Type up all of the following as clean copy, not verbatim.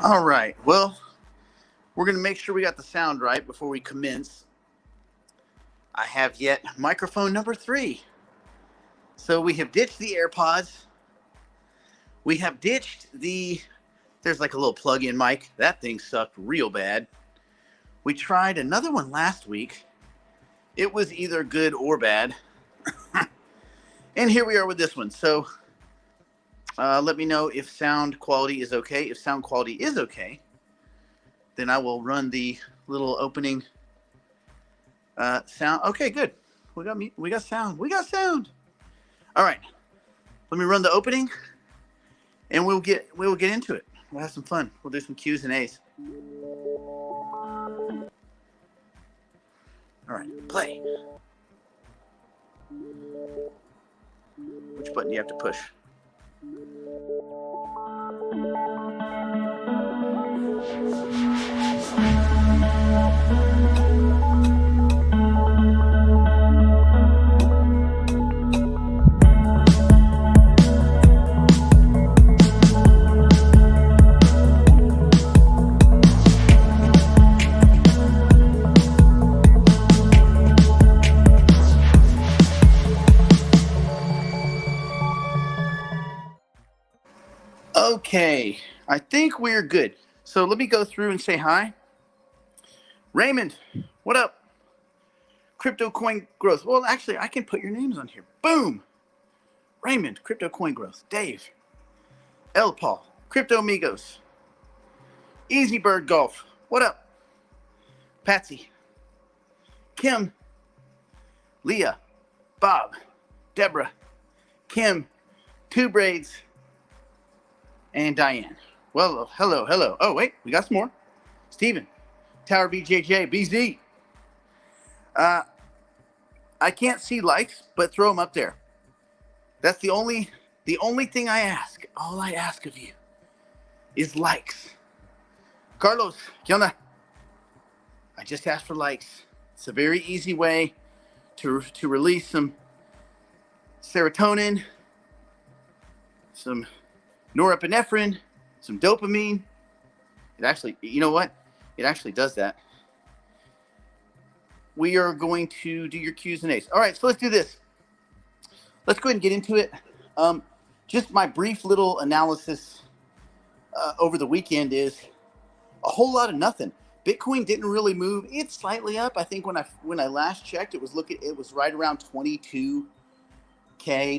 All right. Well, we're going to make sure we got the sound right before we commence. I have yet microphone number 3. So we have ditched the AirPods. We have ditched there's like a little plug-in mic. That thing sucked real bad. We tried another one last week. It was either good or bad. And here we are with this one. So let me know if sound quality is okay. If sound quality is okay, then I will run the little opening sound. Okay, good. We got sound. We got sound. All right. Let me run the opening, and we'll get into it. We'll have some fun. We'll do some Q's and A's. All right, play. Which button do you have to push? Okay, I think we're good. So let me go through and say hi. Raymond, what up? Crypto coin growth. Well, actually, I can put your names on here. Boom. Raymond, crypto coin growth. Dave, L. Paul, Crypto Amigos. Easy Bird Golf. What up? Patsy, Kim, Leah, Bob, Deborah, Kim, Two Braids, and Diane. Well, hello. Oh, wait, we got some more. Steven, Tower BJJ, BZ. I can't see likes, but throw them up there. That's the only thing I ask. All I ask of you is likes. Carlos, ¿qué onda? I just ask for likes. It's a very easy way to release some serotonin, some norepinephrine, some dopamine. It actually, you know what? It actually does that. We are going to do your Q's and A's. All right, so let's do this. Let's go ahead and get into it. Just my brief little analysis over the weekend is a whole lot of nothing. Bitcoin didn't really move. It's slightly up. I think when I last checked, it was right around 22K,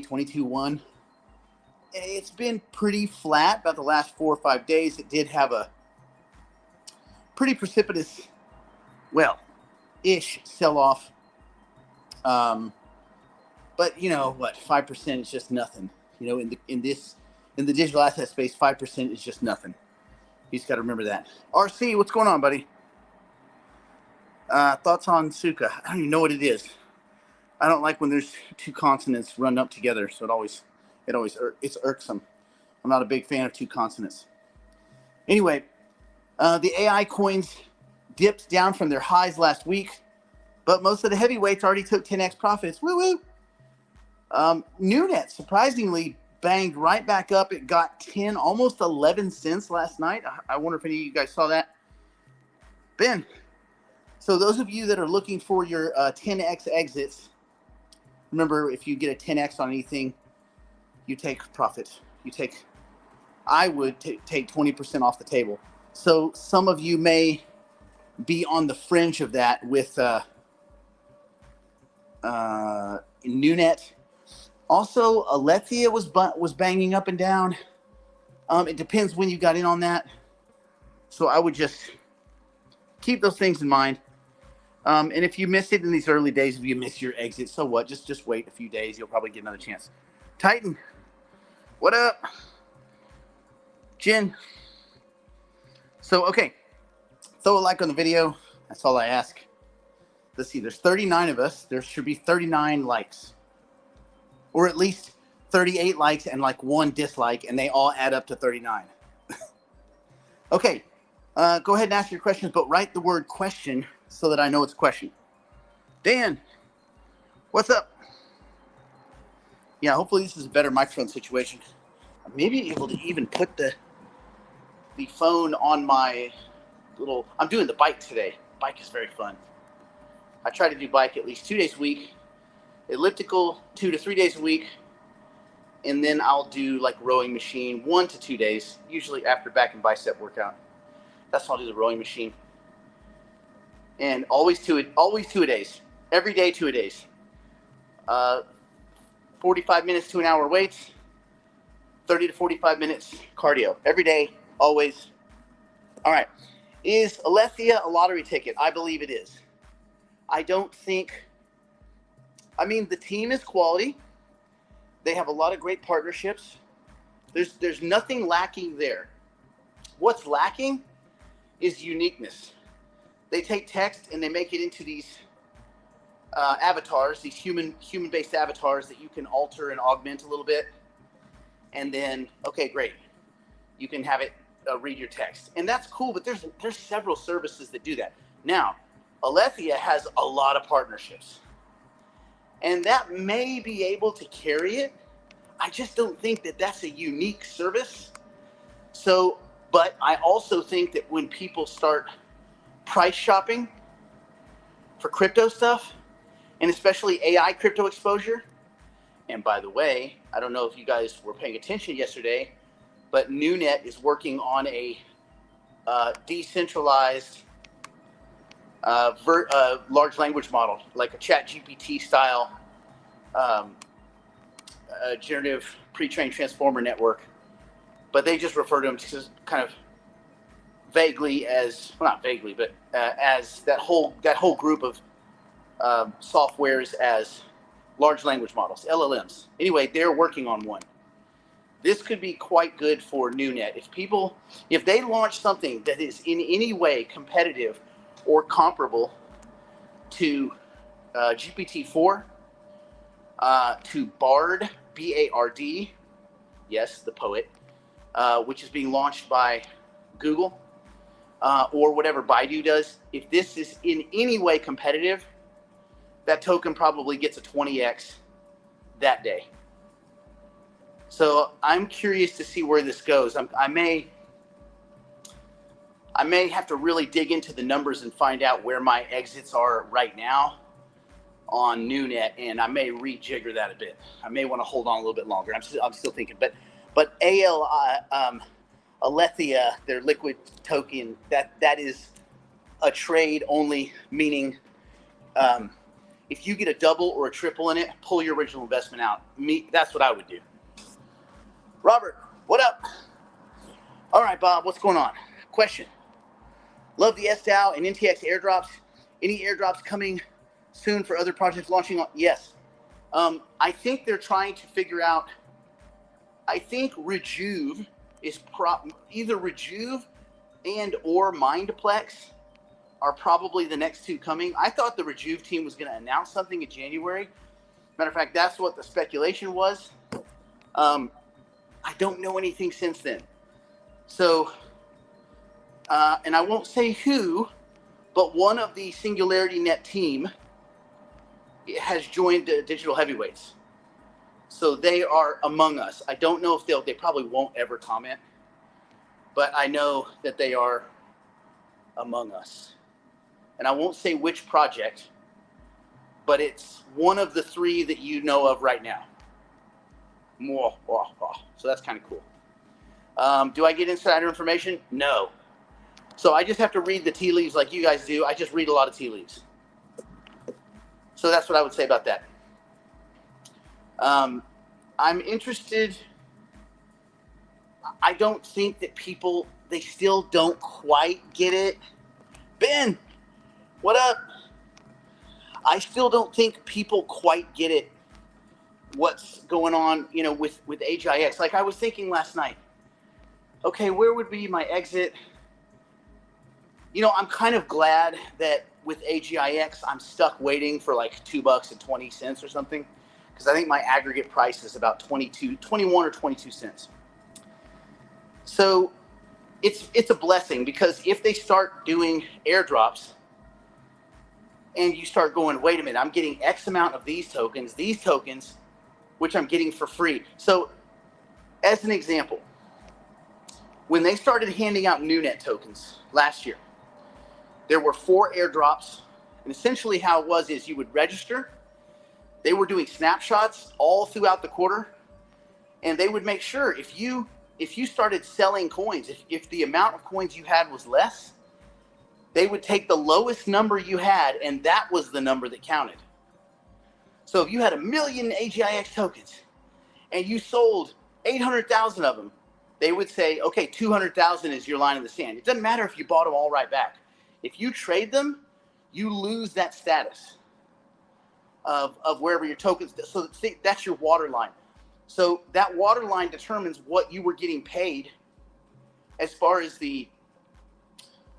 22.1. It's been pretty flat about the last 4 or 5 days. It did have a pretty precipitous, ish sell-off. But you know what? 5% is just nothing. You know, in the digital asset space, 5% is just nothing. You just got to remember that. RC, what's going on, buddy? Thoughts on Suka? I don't even know what it is. I don't like when there's 2 consonants run up together, so it's irksome. I'm not a big fan of 2 consonants. Anyway, the AI coins dipped down from their highs last week, but most of the heavyweights already took 10x profits. Woo woo. Nunet surprisingly banged right back up. It got 10, almost 11 cents last night. I wonder if any of you guys saw that. Ben, so those of you that are looking for your 10x exits, remember, if you get a 10x on anything, you take profit. I would take 20% off the table. So some of you may be on the fringe of that with Nunet. Also, Alethea was banging up and down. It depends when you got in on that. So I would just keep those things in mind. And if you missed it in these early days, if you missed your exit, so what? Just wait a few days. You'll probably get another chance. Titan, what up? Jen. So, okay. Throw a like on the video. That's all I ask. Let's see. There's 39 of us. There should be 39 likes. Or at least 38 likes and like 1 dislike, and they all add up to 39. Okay. Go ahead and ask your questions, but write the word question so that I know it's a question. Dan, what's up? Yeah, hopefully this is a better microphone situation. I may be able to even put the the phone on my I'm doing the bike today. Bike is very fun. I try to do bike at least 2 days a week, elliptical 2 to 3 days a week, and then I'll do like rowing machine 1 to 2 days, usually after back and bicep workout. That's when I'll do the rowing machine. And always two a days. Every day 2 a days. 45 minutes to an hour weights, 30 to 45 minutes cardio. Every day, always. All right. Is Alethea a lottery ticket? I believe it is. I don't think, the team is quality. They have a lot of great partnerships. There's nothing lacking there. What's lacking is uniqueness. They take text and they make it into these avatars, these human-based avatars that you can alter and augment a little bit. And then, okay, great. You can have it read your text. And that's cool, but there's several services that do that. Now, Alethea has a lot of partnerships. And that may be able to carry it. I just don't think that that's a unique service. So, but I also think that when people start price shopping for crypto stuff, and especially AI crypto exposure, and by the way, I don't know if you guys were paying attention yesterday, but NewNet is working on a decentralized large language model, like a ChatGPT style generative pre-trained transformer network. But they just refer to them just kind of vaguely as, well, not vaguely, but as that whole group of softwares as large language models, LLMs. Anyway, they're working on one. This could be quite good for NewNet. If they launch something that is in any way competitive or comparable to GPT-4, to Bard, B-A-R-D, yes, the poet, which is being launched by Google, or whatever Baidu does, if this is in any way competitive, that token probably gets a 20x that day. So I'm curious to see where this goes. I may have to really dig into the numbers and find out where my exits are right now on NewNet, and I may rejigger that a bit. I may want to hold on a little bit longer. I'm still thinking, but Alethea, their liquid token, that is a trade only, meaning if you get a double or a triple in it, pull your original investment out. That's what I would do. Robert, what up? All right, Bob, what's going on? Question. Love the SDAO and NTX airdrops. Any airdrops coming soon for other projects launching? Yes. I think they're trying to figure out, I think Rejuve is either Rejuve and or Mindplex are probably the next two coming. I thought the Rejuve team was going to announce something in January. Matter of fact, that's what the speculation was. I don't know anything since then. So, and I won't say who, but one of the Singularity Net team has joined Digital Heavyweights. So they are among us. I don't know if they probably won't ever comment, but I know that they are among us. And I won't say which project, but it's one of the three that you know of right now. So that's kind of cool. Do I get insider information? No. So I just have to read the tea leaves like you guys do. I just read a lot of tea leaves. So that's what I would say about that. I'm interested. I don't think that people, they still don't quite get it. Ben, what up? I still don't think people quite get it. What's going on, with HIX. Like I was thinking last night, okay, where would be my exit? I'm kind of glad that with AGIX, I'm stuck waiting for like $2.20 or something, because I think my aggregate price is about 21 or 22 cents. So it's a blessing, because if they start doing airdrops and you start going, wait a minute, I'm getting X amount of these tokens, which I'm getting for free. So as an example, When they started handing out NewNet tokens last year, there were 4 airdrops. And essentially how it was is you would register. They were doing snapshots all throughout the quarter. And they would make sure if you started selling coins, if the amount of coins you had was less, they would take the lowest number you had, and that was the number that counted. So if you had 1 million AGIX tokens and you sold 800,000 of them, they would say, okay, 200,000 is your line in the sand. It doesn't matter if you bought them all right back. If you trade them, you lose that status of wherever your tokens. So that's your water line. So that water line determines what you were getting paid as far as the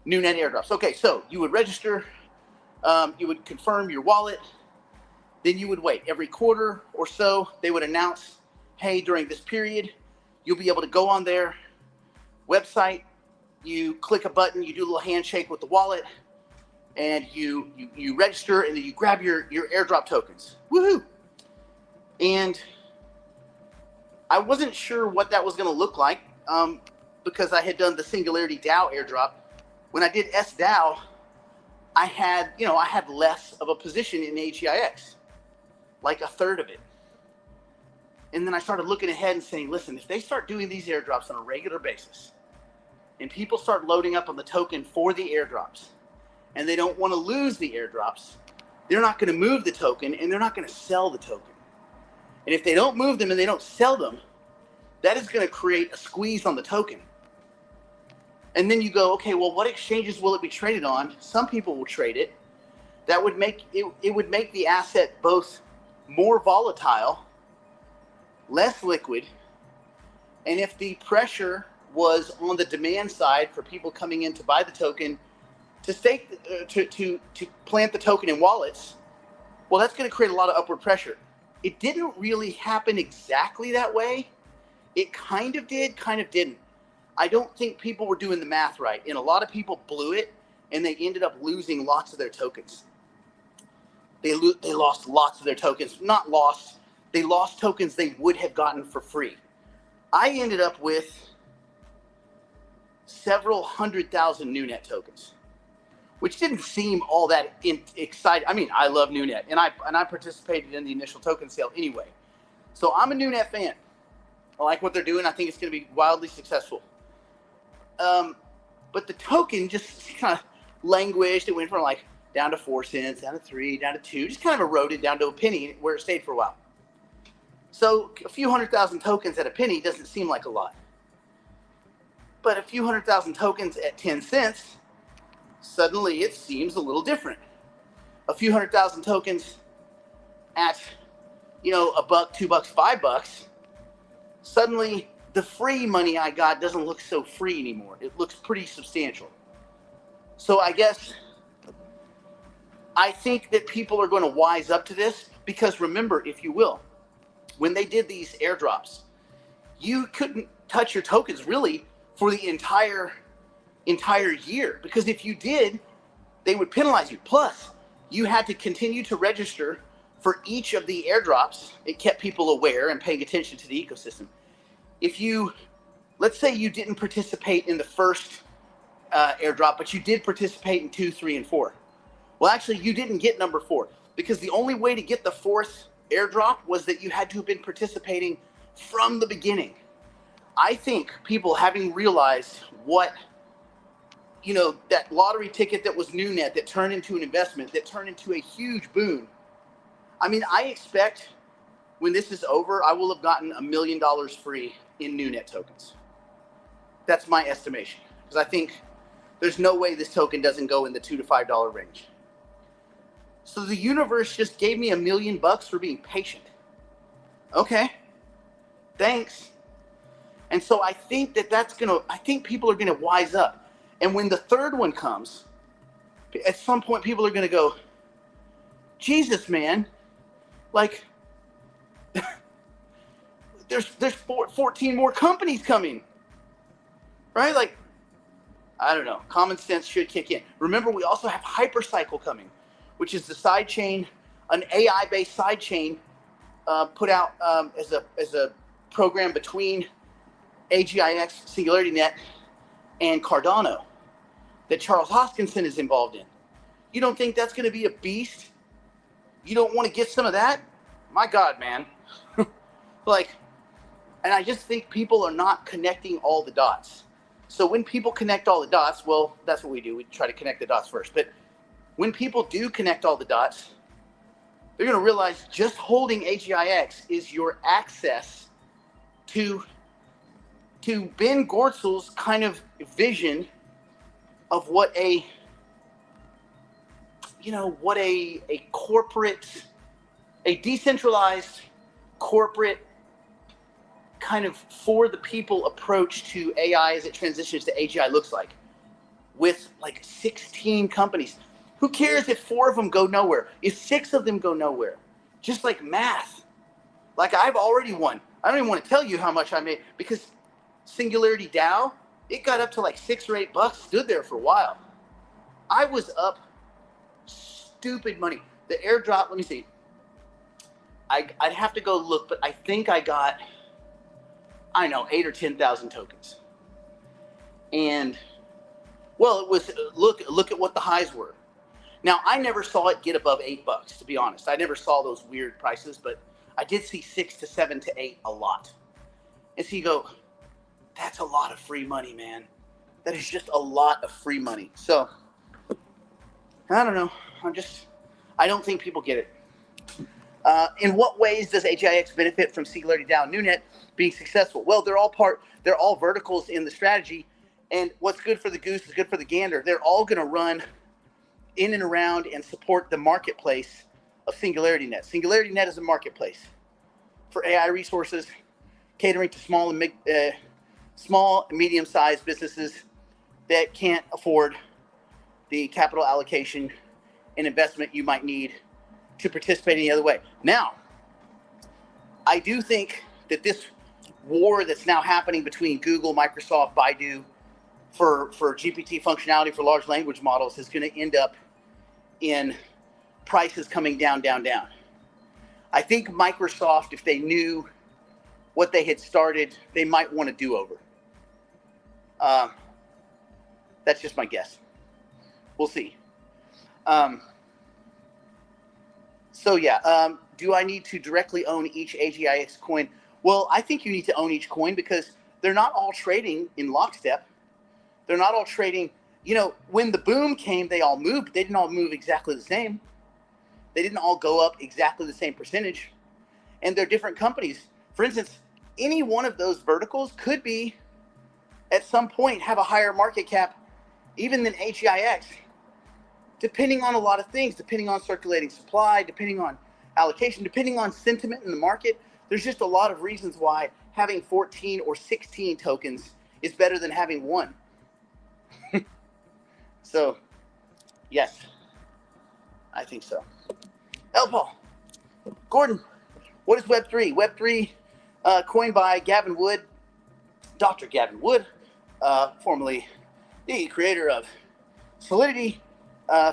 NewNet airdrops. Okay, so you would register, you would confirm your wallet, then you would wait. Every quarter or so, they would announce, hey, during this period, you'll be able to go on their website, you click a button, you do a little handshake with the wallet, and you register, and then you grab your airdrop tokens. Woohoo! And I wasn't sure what that was going to look like because I had done the Singularity DAO airdrop. When I did SDAO, I had less of a position in AGIX, like a third of it. And then I started looking ahead and saying, listen, if they start doing these airdrops on a regular basis and people start loading up on the token for the airdrops and they don't want to lose the airdrops, they're not going to move the token and they're not going to sell the token. And if they don't move them and they don't sell them, that is going to create a squeeze on the token. And then you go, okay, well, what exchanges will it be traded on? Some people will trade it. That would make it would make the asset both more volatile, less liquid, and if the pressure was on the demand side for people coming in to buy the token, to stake, to plant the token in wallets, well, that's going to create a lot of upward pressure. It didn't really happen exactly that way. It kind of did, kind of didn't. I don't think people were doing the math right, and a lot of people blew it, and they ended up losing lots of their tokens. They lost lots of their tokens. Not lost. They lost tokens they would have gotten for free. I ended up with several 100,000 NewNet tokens, which didn't seem all that exciting. I mean, I love NewNet, and I participated in the initial token sale anyway. So I'm a NewNet fan. I like what they're doing. I think it's going to be wildly successful. But the token just kind of languished. It went from like down to 4 cents, down to 3, down to 2, just kind of eroded down to a penny where it stayed for a while. So a few 100,000 tokens at a penny doesn't seem like a lot. But a few 100,000 tokens at 10 cents, suddenly it seems a little different. A few 100,000 tokens at, $1, $2, $5, suddenly the free money I got doesn't look so free anymore. It looks pretty substantial. So I think that people are going to wise up to this because remember, if you will, when they did these airdrops, you couldn't touch your tokens really for the entire year, because if you did, they would penalize you. Plus, you had to continue to register for each of the airdrops. It kept people aware and paying attention to the ecosystem. Let's say you didn't participate in the first airdrop, but you did participate in 2, 3, and 4. Well, actually, you didn't get number 4 because the only way to get the 4th airdrop was that you had to have been participating from the beginning. I think people having realized what, that lottery ticket that was NewNet that turned into an investment, that turned into a huge boon. I mean, I expect when this is over, I will have gotten $1 million free in NewNet tokens. That's my estimation, because I think there's no way this token doesn't go in the $2 to $5 range. So the universe just gave me $1 million for being patient. Okay, thanks. And so I think I think people are gonna wise up. And when the third one comes, at some point people are gonna go, Jesus, man, like there's 14 more companies coming, right? Like, I don't know, common sense should kick in. Remember, we also have Hypercycle coming, which is the side chain, an AI-based side chain put out as a program between AGIX, Singularity Net, and Cardano that Charles Hoskinson is involved in. You don't think that's going to be a beast? You don't want to get some of that? My God, man. Like, and I just think people are not connecting all the dots. So when people connect all the dots, well, that's what we do. We try to connect the dots first. But when people do connect all the dots, they're going to realize just holding AGIX is your access to Ben Gortzel's kind of vision of what a corporate, a decentralized corporate kind of for the people approach to AI as it transitions to AGI looks like, with like 16 companies. Who cares if 4 of them go nowhere? If 6 of them go nowhere? Just like math. Like I've already won. I don't even want to tell you how much I made because Singularity DAO, it got up to like $6 or $8, stood there for a while. I was up stupid money. The airdrop, let me see. I'd have to go look, but I think I got, 8 or 10,000 tokens. And well, it was look at what the highs were. Now I never saw it get above $8, to be honest. I never saw those weird prices, but I did see 6 to 7 to 8 a lot. And so you go, that's a lot of free money, man. That is just a lot of free money. So I don't know. I don't think people get it. In what ways does AGIX benefit from Singularity DAO and NewNet being successful? Well, they're all verticals in the strategy, and what's good for the goose is good for the gander. They're all going to run in and around and support the marketplace of SingularityNet. SingularityNet is a marketplace for AI resources, catering to small and medium-sized businesses that can't afford the capital allocation and investment you might need to participate any other way. Now, I do think that this war that's now happening between Google, Microsoft, Baidu for GPT functionality for large language models is going to end up in prices coming down, down, down. I think Microsoft, if they knew what they had started, they might want a do-over. That's just my guess. We'll see. Do I need to directly own each AGIX coin? Well, I think you need to own each coin because they're not all trading in lockstep. They're not all trading. When the boom came, they all moved. They didn't all move exactly the same. They didn't all go up exactly the same percentage. And they're different companies. For instance, any one of those verticals could be, at some point, have a higher market cap even than AGIX, depending on a lot of things, depending on circulating supply, depending on allocation, depending on sentiment in the market. There's just a lot of reasons why having 14 or 16 tokens is better than having 1. So, yes, I think so. Paul, Gordon, what is Web3? Web3, coined by Gavin Wood, Dr. Gavin Wood, formerly the creator of Solidity,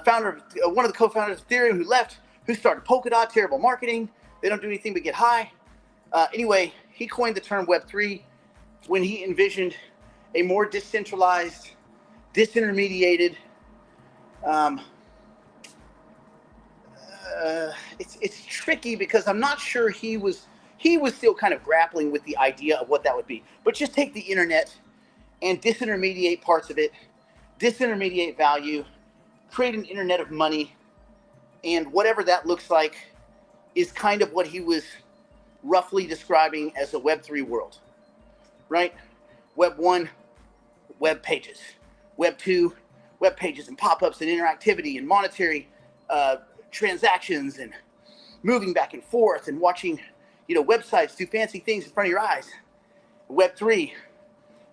founder of one of the co-founders of Ethereum, who started Polkadot. Terrible marketing. They don't do anything but get high. Anyway, he coined the term Web3 when he envisioned a more decentralized, disintermediated. It's tricky because I'm not sure he was still kind of grappling with the idea of what that would be. But just take the internet and disintermediate parts of it, disintermediate value, create an internet of money, and whatever that looks like is kind of what he was roughly describing as a Web3 world, right? Web 1, web pages. Web 2, web pages and pop-ups and interactivity and monetary transactions and moving back and forth and watching, websites do fancy things in front of your eyes. Web 3,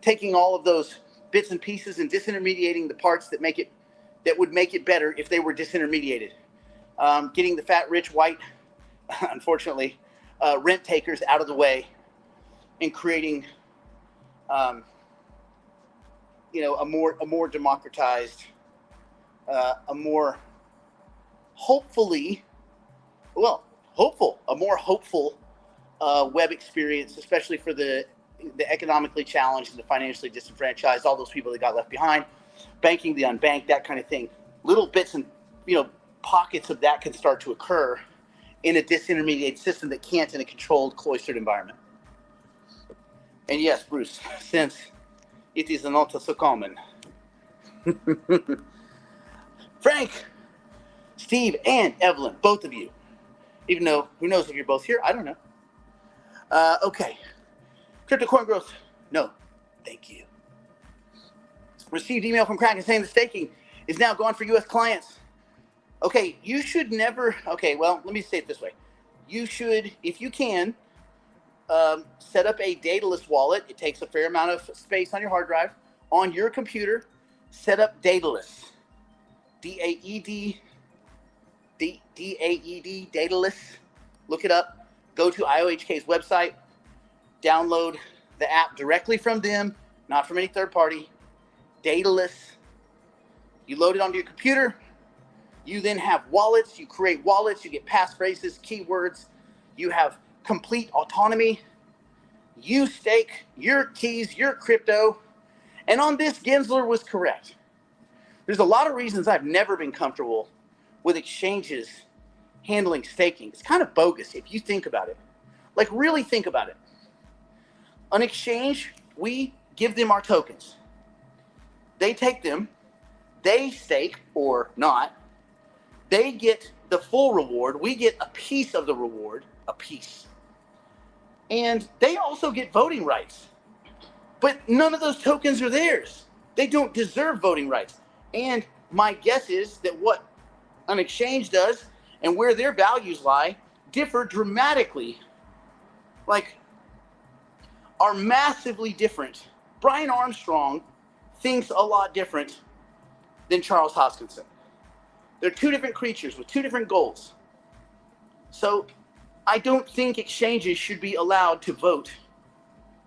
taking all of those bits and pieces and disintermediating the parts that would make it better if they were disintermediated. Getting the fat, rich, white, unfortunately, rent takers out of the way and creating, a more democratized, a more hopeful web experience, especially for the the economically challenged and the financially disenfranchised, all those people that got left behind, banking the unbanked, that kind of thing. Little bits and pockets of that can start to occur in a disintermediated system that can't in a controlled, cloistered environment. And yes, Bruce, since it is not so common. Frank, Steve, and Evelyn, both of you, even though who knows if you're both here, I don't know. Okay. Crypto coin growth, no, thank you. Received email from Kraken saying the staking is now gone for U.S. clients. Okay, you should never, okay, well, let me say it this way. You should, if you can, set up a dataless wallet. It takes a fair amount of space on your hard drive. On your computer, set up dataless. D-A-E-D, dataless. Look it up. Go to IOHK's website. Download the app directly from them, not from any third party. Dataless. You load it onto your computer. You then have wallets. You create wallets. You get passphrases, keywords. You have complete autonomy. You stake your keys, your crypto. And on this, Gensler was correct. There's a lot of reasons I've never been comfortable with exchanges handling staking. It's kind of bogus if you think about it. Like, really think about it. On exchange, we give them our tokens. They take them. They stake or not. They get the full reward. We get a piece of the reward, a piece. And they also get voting rights. But none of those tokens are theirs. They don't deserve voting rights. And my guess is that what an exchange does and where their values lie differ dramatically, like are massively different. Brian Armstrong thinks a lot different than Charles Hoskinson. They're two different creatures with two different goals. So I don't think exchanges should be allowed to vote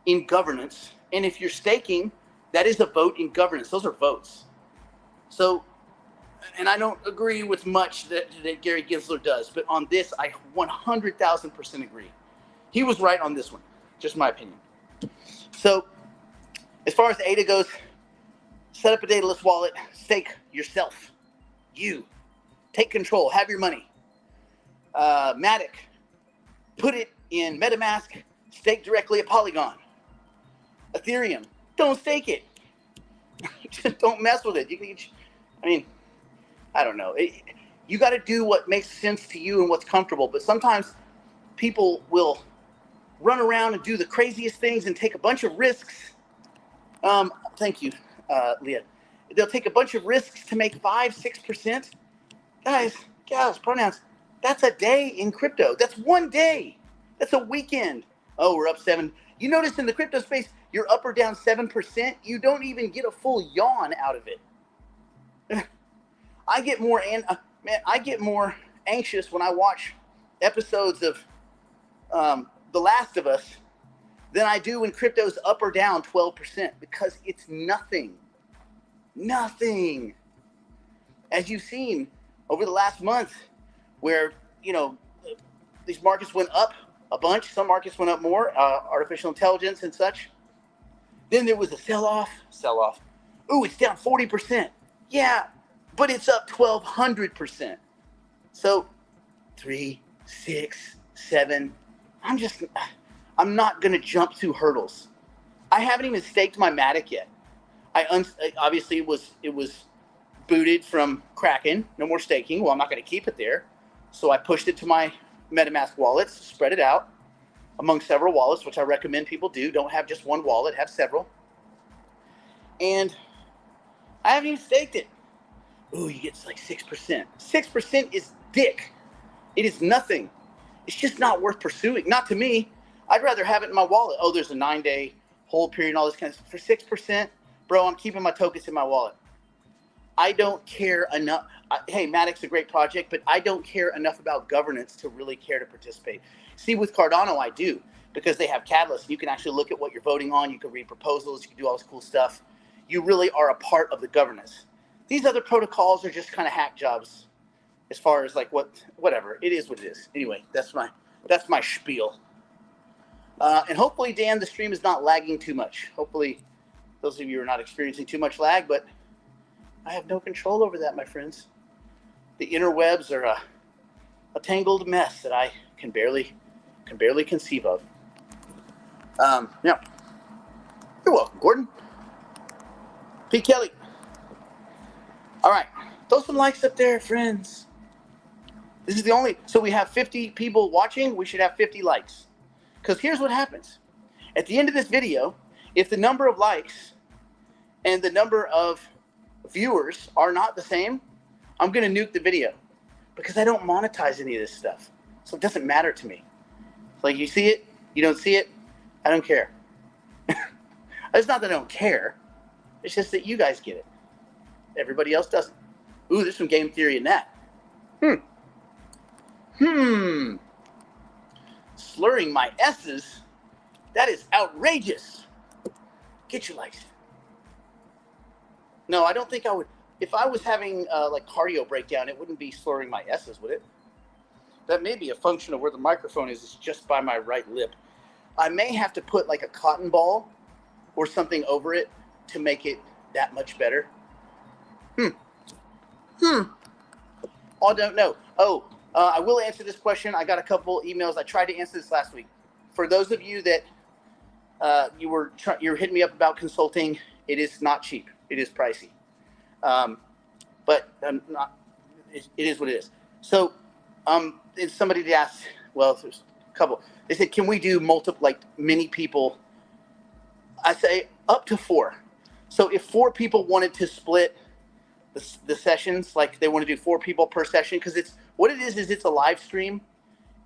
in governance. And if you're staking, that is a vote in governance. Those are votes. So, and I don't agree with much that Gary Gensler does, but on this, I 100,000% agree. He was right on this one, just my opinion. So, as far as ADA goes, set up a dataless wallet, stake yourself. You. Take control, have your money. Matic, put it in MetaMask, stake directly at Polygon. Ethereum, don't stake it. Just don't mess with it. I don't know. You got to do what makes sense to you and what's comfortable. But sometimes people will run around and do the craziest things and take a bunch of risks. Thank you, Leah. They'll take a bunch of risks to make 5-6%. Guys, gals, pronouns. That's a day in crypto. That's one day. That's a weekend. Oh, we're up 7. You notice in the crypto space, you're up or down 7%. You don't even get a full yawn out of it. I get more anxious when I watch episodes of The Last of Us than I do when crypto's up or down 12% because it's nothing. Nothing. As you've seen over the last month, where these markets went up a bunch, some markets went up more, artificial intelligence and such. Then there was a sell-off. Ooh, it's down 40%. Yeah, but it's up 1,200%. So 3, 6, 7. I'm not going to jump through hurdles. I haven't even staked my Matic yet. Obviously it was booted from Kraken. No more staking. Well, I'm not going to keep it there. So I pushed it to my MetaMask wallets, spread it out among several wallets, which I recommend people do. Don't have just one wallet, have several. And I haven't even staked it. Ooh, you get like 6%. 6% is dick. It is nothing. It's just not worth pursuing. Not to me. I'd rather have it in my wallet. Oh, there's a 9-day hold period and all this kind of stuff. For 6%, bro, I'm keeping my tokens in my wallet. I don't care enough. Hey, Matic's a great project, but I don't care enough about governance to really care to participate. See, with Cardano, I do, because they have Catalyst. You can actually look at what you're voting on. You can read proposals. You can do all this cool stuff. You really are a part of the governance. These other protocols are just kind of hack jobs as far as like whatever. It is what it is. Anyway, that's my spiel. And hopefully, Dan, the stream is not lagging too much. Hopefully, those of you are not experiencing too much lag, but I have no control over that, my friends. The interwebs are a tangled mess that I can barely conceive of. Yeah. You're welcome, Gordon. P. Kelly. All right. Throw some likes up there, friends. This is the only... So we have 50 people watching. We should have 50 likes. Because here's what happens. At the end of this video, if the number of likes and the number of viewers are not the same, I'm going to nuke the video. Because I don't monetize any of this stuff. So it doesn't matter to me. Like, you see it, you don't see it, I don't care. It's not that I don't care. It's just that you guys get it. Everybody else doesn't. Ooh, there's some game theory in that. Slurring my S's? That is outrageous. Get your likes. No, I don't think I would. If I was having like cardio breakdown, it wouldn't be slurring my S's, would it? That may be a function of where the microphone is. It's just by my right lip. I may have to put like a cotton ball or something over it to make it that much better. I don't know. I will answer this question. I got a couple emails. I tried to answer this last week. For those of you that you're hitting me up about consulting, it is not cheap. It is pricey. But it is what it is. So it's somebody that asked, well, there's a couple. They said, can we do many people? I say up to 4. So if 4 people wanted to split the sessions, like they want to do 4 people per session, because it's a live stream,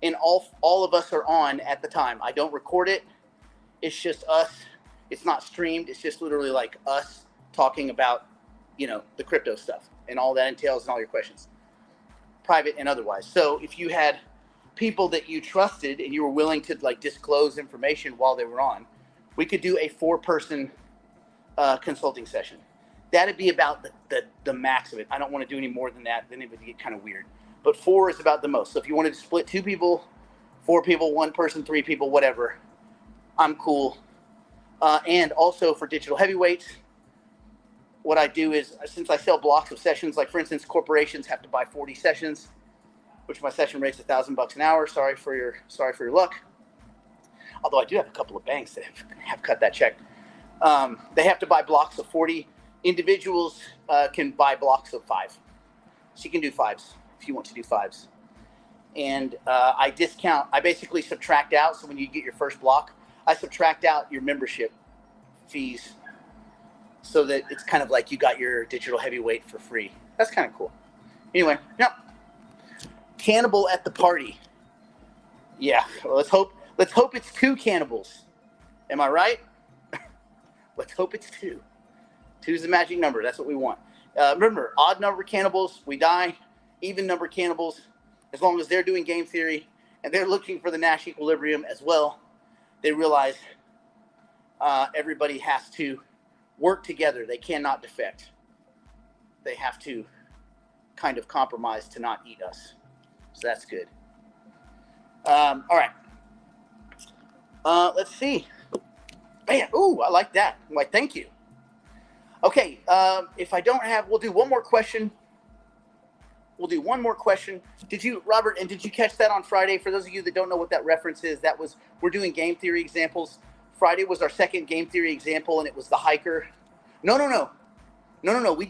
and all of us are on at the time. I don't record it. It's just us. It's not streamed. It's just literally like us talking about, the crypto stuff and all that entails and all your questions, private and otherwise. So if you had people that you trusted and you were willing to like disclose information while they were on, we could do a 4-person consulting session. That'd be about the max of it. I don't want to do any more than that. Then it would get kind of weird. But 4 is about the most. So if you wanted to split 2 people, 4 people, 1 person, 3 people, whatever, I'm cool. And also for digital heavyweights, what I do is, since I sell blocks of sessions, like for instance, corporations have to buy 40 sessions, which my session rate's $1,000 an hour. Sorry for your luck. Although I do have a couple of banks that have cut that check. They have to buy blocks of 40. Individuals can buy blocks of 5. So you can do 5s if you want to do 5s. And I basically subtract out. So when you get your first block, I subtract out your membership fees so that it's kind of like you got your digital heavyweight for free. That's kind of cool. Anyway, yep. Cannibal at the party. Yeah, well, let's hope it's 2 cannibals. Am I right? Let's hope it's 2. 2 is the magic number. That's what we want. Remember, odd number cannibals, we die. Even number cannibals, as long as they're doing game theory and they're looking for the Nash equilibrium as well, they realize everybody has to work together. They cannot defect. They have to kind of compromise to not eat us. So that's good. All right. Let's see. Man, ooh, I like that. Why, thank you. Okay, if I don't have, we'll do one more question. Did you, Robert, and did you catch that on Friday? For those of you that don't know what that reference is, we're doing game theory examples. Friday was our second game theory example, and it was the hiker. No. We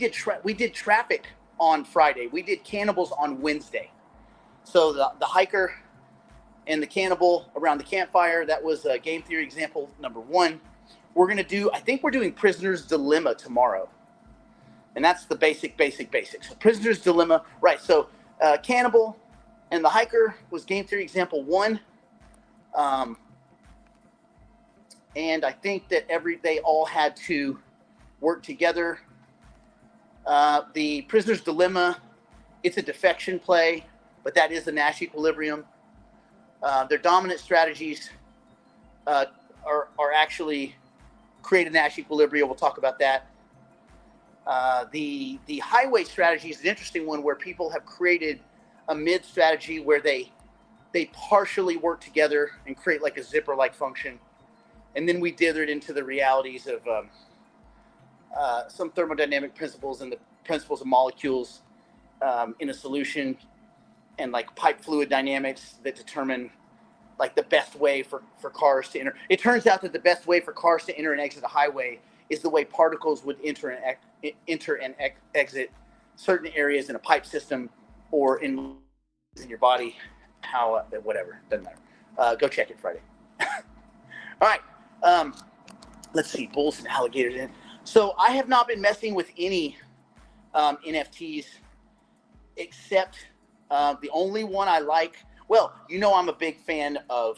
did traffic on Friday. We did cannibals on Wednesday. So the hiker and the cannibal around the campfire, that was game theory example number 1. I think we're doing prisoner's dilemma tomorrow. And that's the basic. So prisoner's dilemma, right. So cannibal and the hiker was game theory example 1. And I think that they all had to work together. The prisoner's dilemma, it's a defection play, but that is the Nash equilibrium. Their dominant strategies are actually create a Nash equilibrium. We'll talk about that. The highway strategy is an interesting one where people have created a mid strategy where they they partially work together and create like a zipper-like function. And then we dithered into the realities of some thermodynamic principles and the principles of molecules in a solution, and like pipe fluid dynamics that determine like the best way for cars to enter. It turns out that the best way for cars to enter and exit a highway is the way particles would enter and exit certain areas in a pipe system or in your body. How, whatever, doesn't matter. Go check it Friday. All right. Let's see, bulls and alligators in. So I have not been messing with any NFTs except the only one I like. Well, you know I'm a big fan of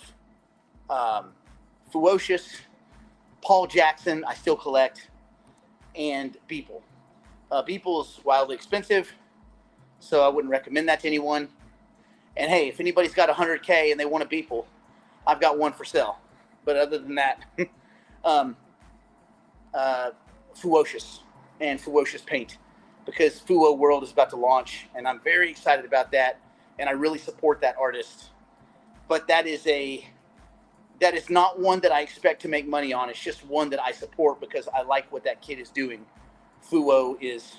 Fuocious, Paul Jackson, I still collect, and Beeple. Beeple is wildly expensive, so I wouldn't recommend that to anyone. And hey, if anybody's got 100K and they want a Beeple, I've got one for sale. But other than that, Fuocious and Fuocious Paint, because Fuo World is about to launch, and I'm very excited about that, and I really support that artist. But that is not one that I expect to make money on. It's just one that I support because I like what that kid is doing. Fuo is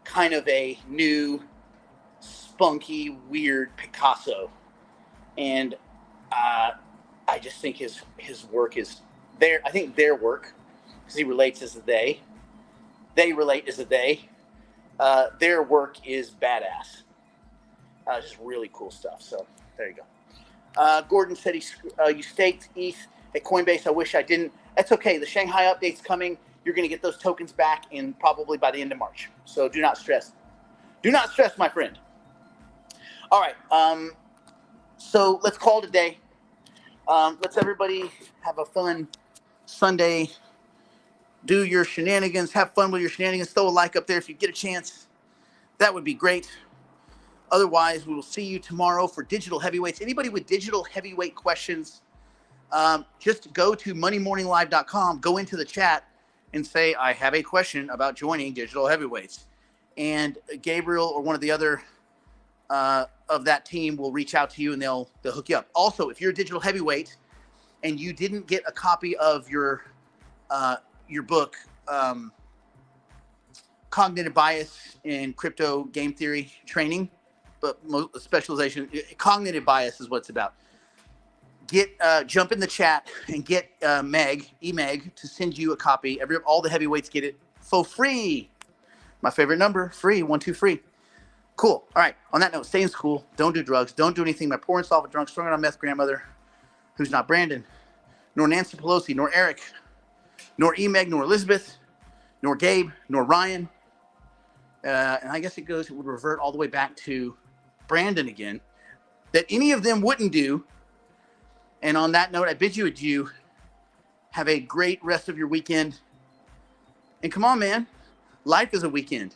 kind of a new, spunky, weird Picasso, and I just think his work is there. I think their work, because he relates as a they relate as a they. Their work is badass. Just really cool stuff. So there you go. Gordon said you staked ETH at Coinbase. I wish I didn't. That's okay. The Shanghai update's coming. You're going to get those tokens back in probably by the end of March. So do not stress. Do not stress, my friend. All right. So let's call it a day. Let's everybody have a fun Sunday. Do your shenanigans. Have fun with your shenanigans. Throw a like up there if you get a chance. That would be great. Otherwise, we will see you tomorrow for digital heavyweights. Anybody with digital heavyweight questions, just go to moneymorninglive.com, go into the chat, and say, I have a question about joining digital heavyweights. And Gabriel or one of the other of that team will reach out to you, and they'll hook you up. Also, if you're a digital heavyweight and you didn't get a copy of your book, Cognitive Bias in Crypto Game Theory Training, but specialization, cognitive bias is what it's about. Jump in the chat and get Meg to send you a copy. All the heavyweights get it for free. My favorite number, free, 12 free. Cool. All right. On that note, stay in school. Don't do drugs. Don't do anything. My poor and solvent drunk, strung out on meth grandmother, who's not Brandon, nor Nancy Pelosi, nor Eric, nor Meg, nor Elizabeth, nor Gabe, nor Ryan. And I guess it would revert all the way back to Brandon again, that any of them wouldn't do. And on that note, I bid you adieu. Have a great rest of your weekend. And come on, man. Life is a weekend.